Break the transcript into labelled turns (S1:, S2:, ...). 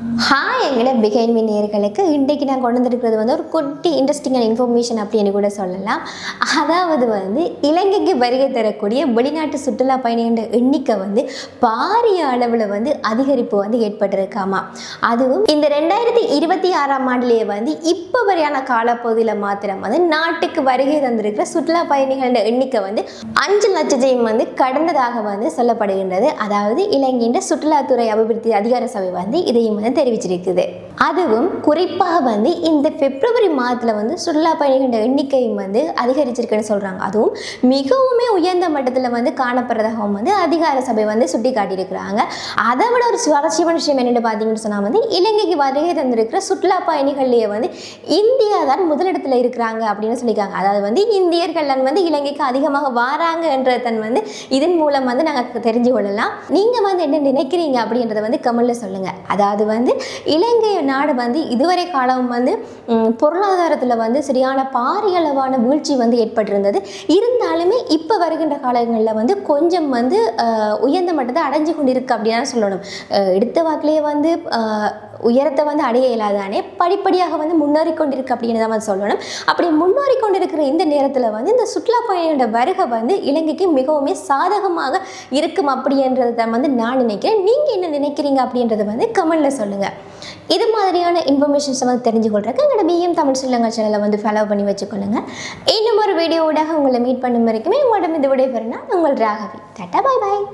S1: Hi எங்கட பிகைன் me நேர்களுக்கு இன்றைக்கு நான் கொண்டு வந்திருக்கிறது வந்து ஒரு குட்டி இன்ட்ரெஸ்டிங்கான இன்ஃபர்மேஷன் அப்படின்னு கூட சொல்லலாம். அதாவது வந்து இலங்கைக்கு வருகை தரக்கூடிய வெளிநாட்டு சுற்றுலா பயணிகளோட எண்ணிக்கை வந்து பாரிய அளவில் வந்து அதிகரிப்பு வந்து ஏற்பட்டிருக்காமா. அதுவும் இந்த 2026ஆம் ஆண்டிலேயே வந்து இப்போ வரையான காலப்பகுதியில் மாத்திரம் வந்து நாட்டுக்கு வருகை தந்திருக்கிற சுற்றுலா பயணிகளோட எண்ணிக்கை வந்து 5 லட்சத்தையும் வந்து கடந்ததாக வந்து சொல்லப்படுகின்றது. அதாவது இலங்கையின் சுற்றுலாத்துறை அபிவிருத்தி அதிகார சபை வந்து இதையும் வந்து தெரிவிச்சிருக்குது. அதுவும் குறிப்பாக வந்து இந்த பிப்ரவரி மாதத்தில் வந்து சுற்றுலா பயணிகளோட எண்ணிக்கையும் வந்து அதிகரிச்சிருக்குன்னு சொல்கிறாங்க. அதுவும் மிகவுமே உயர்ந்த மட்டத்தில் வந்து காணப்படுறதாகவும் வந்து அதிகார சபை வந்து சுட்டி காட்டியிருக்கிறாங்க. அதை விட ஒரு சுவாரஸ்யமான விஷயம் என்னென்னு பார்த்தீங்கன்னு சொன்னால் வந்து இலங்கைக்கு வருகை தந்திருக்கிற சுற்றுலா பயணிகள்லேயே வந்து இந்தியா தான் முதலிடத்தில் இருக்கிறாங்க அப்படின்னு சொல்லியிருக்காங்க. அதாவது வந்து இந்தியர்கள் வந்து இலங்கைக்கு அதிகமாக வாராங்கன்றதன் வந்து இதன் மூலம் வந்து நாங்கள் தெரிஞ்சு கொள்ளலாம். நீங்கள் வந்து என்ன நினைக்கிறீங்க அப்படின்றத வந்து கமெண்ட்ல சொல்லுங்கள். அதாவது வந்து இலங்கை நாடு வந்து இதுவரை காலம் வந்து பொருளாதாரத்தில் வந்து சரியான பாரியளவான வீழ்ச்சி வந்து ஏற்பட்டிருந்தது. இருந்தாலுமே இப்போ வருகின்ற காலங்களில் வந்து கொஞ்சம் வந்து உயர்ந்த மட்டத்தை அடைஞ்சு கொண்டிருக்கு அப்படின்னு சொல்லணும். எடுத்த வாக்கிலேயே வந்து உயரத்தை வந்து அடைய இயலாதானே படிப்படியாக வந்து முன்னேறி கொண்டிருக்கு அப்படின்னு தான் வந்து சொல்லணும். அப்படி முன்னேறி கொண்டிருக்கிற இந்த நேரத்தில் வந்து இந்த சுற்றுலா பயணிகளோட வருகை வந்து இலங்கைக்கு மிகவும் சாதகமாக இருக்கும் அப்படின்றத வந்து நான் நினைக்கிறேன். நீங்கள் என்ன நினைக்கிறீங்க அப்படின்றத வந்து கமெண்ட்டில் சொல்லுங்கள். இது மாதிரியான இன்ஃபர்மேஷன்ஸை வந்து தெரிஞ்சு கொள்றதுக்கு எங்களோட பிஎம் தமிழ் ஸ்ரீலங்கா சேனலை வந்து ஃபாலோ பண்ணி வச்சுக்கொள்ளுங்க. இன்னும் ஒரு வீடியோவோட உங்களை மீட் பண்ணும் வரைக்குமே உங்களிடம் இந்த விடைபெறுனா உங்கள் ராகவி. டாடா, பாய் பாய்.